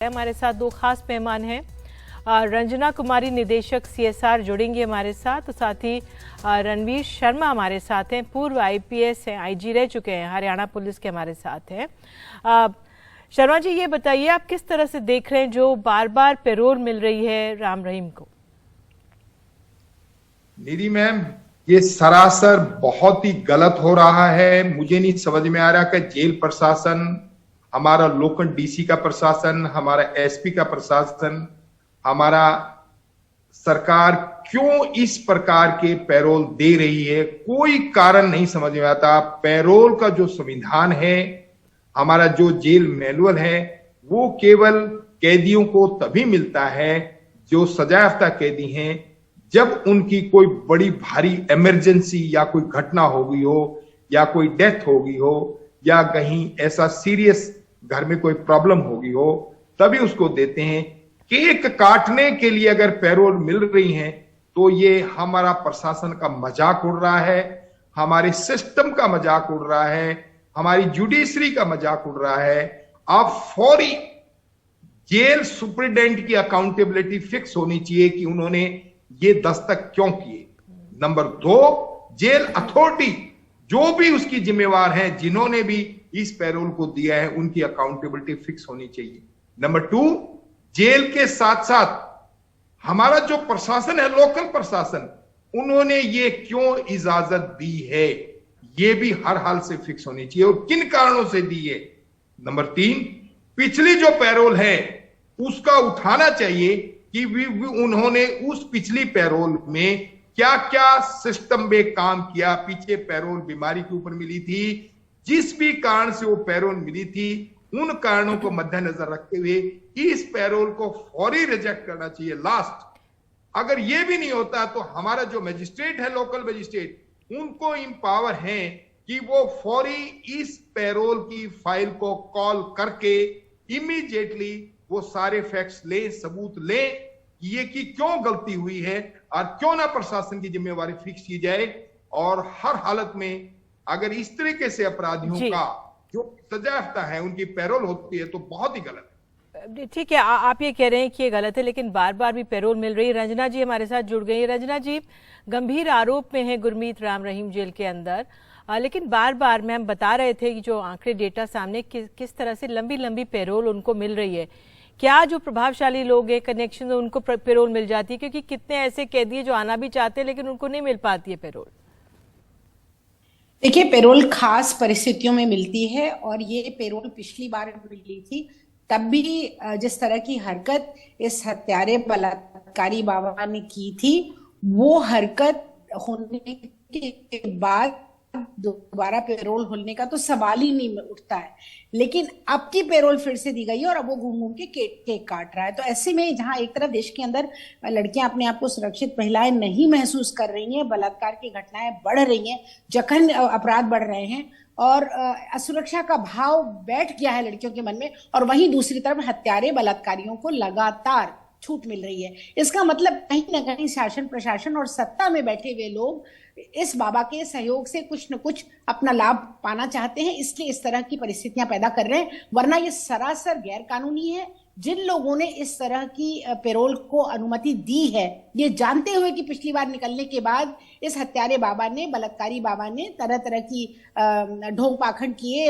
हमारे साथ दो खास मेहमान हैं। रंजना कुमारी निदेशक सीएसआर जुड़ेंगे हमारे साथ, तो साथ ही रणवीर शर्मा हमारे साथ हैं, पूर्व आईपीएस हैं, आईजी रह चुके हैं, हरियाणा पुलिस के हमारे साथ हैं। शर्मा जी, ये बताइए आप किस तरह से देख रहे हैं जो बार बार पैरोल मिल रही है राम रहीम को? निधि मैम, ये सरासर बहुत ही गलत हो रहा है। मुझे नहीं समझ में आ रहा कि जेल प्रशासन, हमारा लोकल डीसी का प्रशासन, हमारा एसपी का प्रशासन, हमारा सरकार क्यों इस प्रकार के पैरोल दे रही है। कोई कारण नहीं समझ में आता। पैरोल का जो संविधान है, हमारा जो जेल मैनुअल है, वो केवल कैदियों को तभी मिलता है जो सजायाफ्ता कैदी हैं, जब उनकी कोई बड़ी भारी इमरजेंसी या कोई घटना हो गई हो, या कोई डेथ हो गई हो, या कहीं ऐसा सीरियस घर में कोई प्रॉब्लम हो गई हो, तभी उसको देते हैं। केक काटने के लिए अगर पैरोल मिल रही है तो ये हमारा प्रशासन का मजाक उड़ रहा है, हमारे सिस्टम का मजाक उड़ रहा है, हमारी जुडिशरी का मजाक उड़ रहा है। आप फौरी जेल सुप्रिटेंडेंट की अकाउंटेबिलिटी फिक्स होनी चाहिए कि उन्होंने ये दस्तक क्यों किए। नंबर 2, जेल अथॉरिटी जो भी उसकी जिम्मेवार है, जिन्होंने भी इस पैरोल को दिया है, उनकी अकाउंटेबिलिटी फिक्स होनी चाहिए। नंबर 2, जेल के साथ साथ हमारा जो प्रशासन है, लोकल प्रशासन, उन्होंने ये क्यों इजाजत दी है, ये भी हर हाल से फिक्स होनी चाहिए और किन कारणों से दी है। नंबर 3, पिछली जो पैरोल है उसका उठाना चाहिए कि उन्होंने उस पिछली पैरोल में क्या क्या सिस्टम में काम किया। पीछे पैरोल बीमारी के ऊपर मिली थी, जिस भी कारण से वो पैरोल मिली थी, उन कारणों को मद्देनजर रखते हुए इस पैरोल को फौरी रिजेक्ट करना चाहिए। लास्ट, अगर ये भी नहीं होता तो हमारा जो मजिस्ट्रेट है, लोकल मजिस्ट्रेट, उनको इम्पावर है कि वो फौरी इस पैरोल की फाइल को कॉल करके इमीडिएटली वो सारे फैक्ट्स ले, सबूत ले ये कि क्यों गलती हुई है और क्यों ना प्रशासन की जिम्मेवारी फिक्स की जाए। और हर हालत में अगर इस तरीके से अपराधियों का जो सजायाफ्ता है, उनकी पैरोल होती है, तो बहुत ही गलत है। ठीक है, आप ये कह रहे हैं कि ये गलत है, लेकिन बार बार भी पैरोल मिल रही है। रंजना जी हमारे साथ जुड़ गई। रंजना जी, गंभीर आरोप में है गुरमीत राम रहीम जेल के अंदर, लेकिन बार बार मैम बता रहे थे कि जो आंकड़े डेटा सामने किस तरह से लंबी लंबी पैरोल उनको मिल रही है। क्या जो प्रभावशाली लोग हैं, कनेक्शन, उनको पैरोल मिल जाती है? क्योंकि कितने ऐसे कैदी हैं जो आना भी चाहते हैं लेकिन उनको नहीं मिल पाती है पैरोल। देखिए, पैरोल खास परिस्थितियों में मिलती है और ये पैरोल पिछली बार मिली थी, तब भी जिस तरह की हरकत इस हत्यारे बलात्कारी बाबा ने की थी, वो हरकत होने के बाद दोबारा पैरोल होने का तो सवाल ही नहीं उठता है। लेकिन अब की पैरोल फिर से दी गई है और अब वो घूम घूम के केक काट रहा है। तो ऐसे में जहां एक तरफ देश के अंदर लड़कियां अपने आप को सुरक्षित, महिलाएं नहीं महसूस कर रही हैं, बलात्कार की घटनाएं बढ़ रही हैं, जघन्य अपराध बढ़ रहे हैं और असुरक्षा का भाव बैठ गया है लड़कियों के मन में, और वहीं दूसरी तरफ हत्यारे बलात्कारियों को लगातार छूट मिल रही है। इसका मतलब कहीं ना कहीं शासन, प्रशासन और सत्ता में बैठे हुए लोग इस बाबा के सहयोग से कुछ न कुछ अपना लाभ पाना चाहते हैं, इसलिए इस तरह की परिस्थितियां पैदा कर रहे हैं। वरना ये सरासर गैर कानूनी है। जिन लोगों ने इस तरह की पैरोल को अनुमति दी है, ये जानते हुए कि पिछली बार निकलने के बाद इस हत्यारे बाबा ने, बलात्कारी बाबा ने तरह तरह की ढोंग पाखंड किए,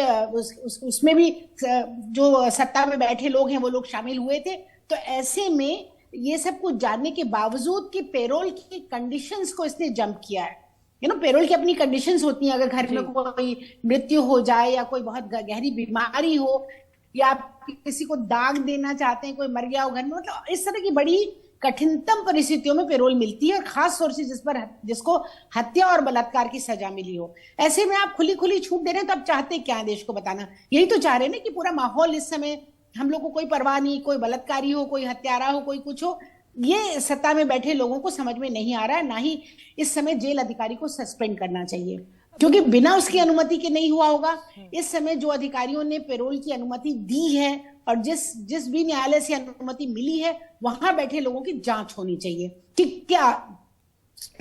उसमें भी जो सत्ता में बैठे लोग हैं वो लोग शामिल हुए थे। तो ऐसे में ये सब कुछ जानने के बावजूद कि पैरोल की कंडीशंस को इसने जंप किया है। पैरोल की अपनी कंडीशंस होती हैं। अगर घर में कोई मृत्यु हो जाए या कोई बहुत गहरी बीमारी हो या आप किसी को दाग देना चाहते हैं, कोई मर गया हो घर में, मतलब इस तरह की बड़ी कठिनतम परिस्थितियों में पैरोल मिलती है, और खास तौर से जिसको हत्या और बलात्कार की सजा मिली हो। ऐसे में आप खुली खुली छूट दे रहे हैं, तो आप चाहते क्या है देश को बताना? यही तो चाह रहे हैं ना कि पूरा माहौल इस समय, हम लोग को कोई परवाह नहीं, कोई बलात्कारी हो, कोई हत्यारा हो, कोई कुछ हो। ये सत्ता में बैठे लोगों को समझ में नहीं आ रहा है। ना ही इस समय जेल अधिकारी को सस्पेंड करना चाहिए, क्योंकि बिना उसकी अनुमति के नहीं हुआ होगा। इस समय जो अधिकारियों ने पैरोल की अनुमति दी है और जिस भी न्यायालय से अनुमति मिली है, वहां बैठे लोगों की जांच होनी चाहिए कि क्या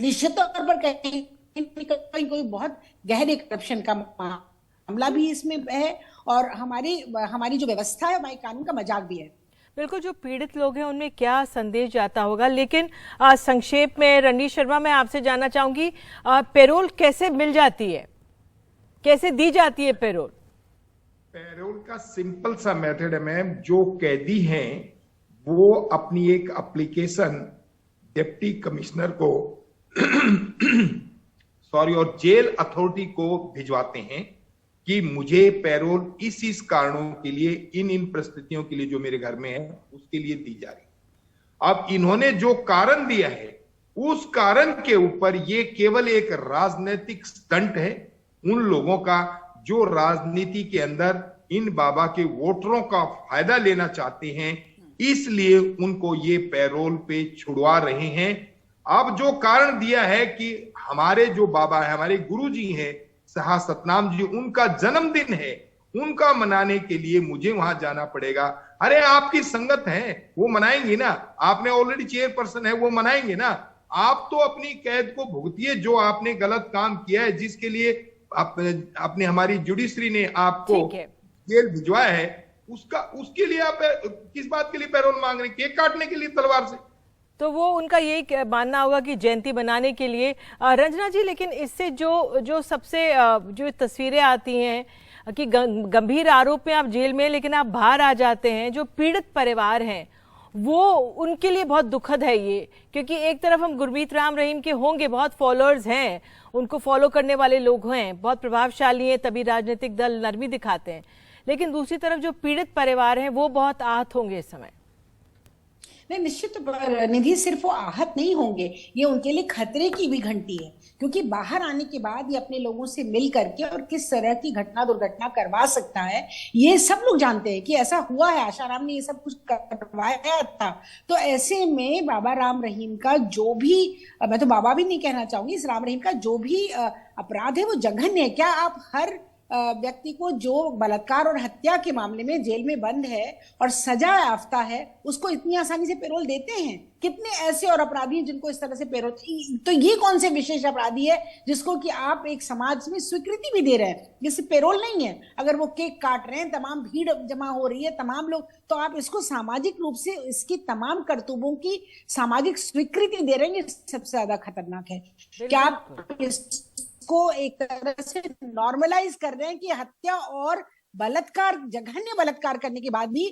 निश्चित तौर पर कहीं कोई बहुत गहरे करप्शन का मामला भी इसमें है और हमारी जो व्यवस्था है, हमारे कानून का मजाक भी है। बिल्कुल, जो पीड़ित लोग हैं उनमें क्या संदेश जाता होगा। लेकिन संक्षेप में रणवीर शर्मा, मैं आपसे जानना चाहूंगी, पैरोल कैसे मिल जाती है, कैसे दी जाती है पैरोल? पैरोल का सिंपल सा मेथड है मैम। जो कैदी हैं वो अपनी एक एप्लीकेशन डिप्टी कमिश्नर को सॉरी और जेल अथॉरिटी को भिजवाते हैं कि मुझे पैरोल इस कारणों के लिए, इन परिस्थितियों के लिए जो मेरे घर में है उसके लिए दी जा रही। अब इन्होंने जो कारण दिया है उस कारण के ऊपर ये केवल एक राजनीतिक स्टंट है उन लोगों का जो राजनीति के अंदर इन बाबा के वोटरों का फायदा लेना चाहते हैं, इसलिए उनको ये पैरोल पे छुड़वा रहे हैं। अब जो कारण दिया है कि हमारे जो बाबा है, हमारे गुरुजी हैं शाह सतनाम जी, उनका जन्मदिन है, उनका मनाने के लिए मुझे वहां जाना पड़ेगा। अरे आपकी संगत है, वो मनाएंगे ना, आपने ऑलरेडी चेयरपर्सन है, वो मनाएंगे ना। आप तो अपनी कैद को भुगतिए जो आपने गलत काम किया है, जिसके लिए अपने हमारी जुडिशरी ने आपको जेल भिजवाया है, उसके लिए आप किस बात के लिए पैरोल मांग रहे हैं? केक काटने के लिए तलवार से? तो वो उनका यही मानना होगा कि जयंती बनाने के लिए। रंजना जी, लेकिन इससे जो सबसे जो तस्वीरें आती हैं कि गंभीर आरोप में आप जेल में, लेकिन आप बाहर आ जाते हैं, जो पीड़ित परिवार हैं वो उनके लिए बहुत दुखद है ये। क्योंकि एक तरफ हम गुरमीत राम रहीम के होंगे, बहुत फॉलोअर्स हैं, उनको फॉलो करने वाले लोग हैं, बहुत प्रभावशाली हैं, तभी राजनीतिक दल नरमी दिखाते हैं, लेकिन दूसरी तरफ जो पीड़ित परिवार हैं वो बहुत आहत होंगे इस समय। नहीं, निश्चित निधि, सिर्फ वो आहत नहीं होंगे, ये उनके लिए खतरे की भी घंटी है। क्योंकि बाहर आने के बाद ये अपने लोगों से मिल करके और किस तरह की घटना दुर्घटना करवा सकता है, ये सब लोग जानते हैं कि ऐसा हुआ है। आशाराम ने ये सब कुछ करवाया था। तो ऐसे में बाबा राम रहीम का जो भी, मैं तो बाबा भी नहीं कहना चाहूंगी, इस राम रहीम का जो भी अपराध है वो जघन्य है। क्या आप हर व्यक्ति को जो बलात्कार और हत्या के मामले में जेल में बंद है और सजा याफ्ता है, उसको इतनी आसानी से पैरोल देते हैं? कितने ऐसे और अपराधी हैं जिनको इस तरह से पैरोल? तो ये कौन से विशेष अपराधी है जिसको कि आप एक समाज में स्वीकृति भी दे रहे हैं? जिससे पैरोल नहीं है, अगर वो केक काट रहे हैं, तमाम भीड़ जमा हो रही है, तमाम लोग, तो आप इसको सामाजिक रूप से इसकी तमाम करतूबों की सामाजिक स्वीकृति दे रहे हैं। ये सबसे ज्यादा खतरनाक है। क्या आप को एक तरह से नॉर्मलाइज कर रहे हैं कि हत्या और बलात्कार, जघन्य बलात्कार करने के बाद भी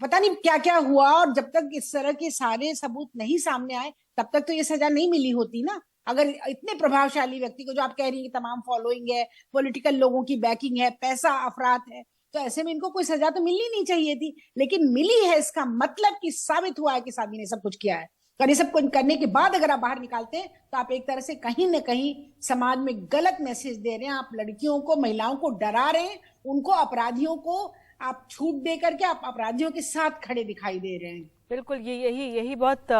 पता नहीं क्या क्या हुआ, और जब तक इस तरह के सारे सबूत नहीं सामने आए तब तक तो ये सजा नहीं मिली होती ना। अगर इतने प्रभावशाली व्यक्ति को, जो आप कह रही हैं कि तमाम फॉलोइंग है, पॉलिटिकल लोगों की बैकिंग है, पैसा अफरात है, तो ऐसे में इनको कोई सजा तो मिलनी नहीं चाहिए थी, लेकिन मिली है। इसका मतलब कि साबित हुआ है कि सादी ने सब कुछ किया है। और ये सब कुछ करने के बाद अगर आप बाहर निकालते हैं तो आप एक तरह से कहीं ना कहीं समाज में गलत मैसेज दे रहे हैं। आप लड़कियों को, महिलाओं को डरा रहे हैं, उनको, अपराधियों को आप छूट दे करके आप अपराधियों के साथ खड़े दिखाई दे रहे हैं। बिल्कुल, यही बहुत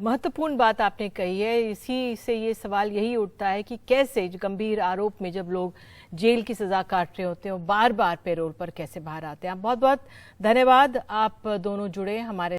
महत्वपूर्ण बात आपने कही है। इसी से ये सवाल यही उठता है कि कैसे गंभीर आरोप में जब लोग जेल की सजा काट रहे होते हैं, बार बार पैरोल पर कैसे बाहर आते हैं। आप बहुत बहुत धन्यवाद, आप दोनों जुड़े हमारे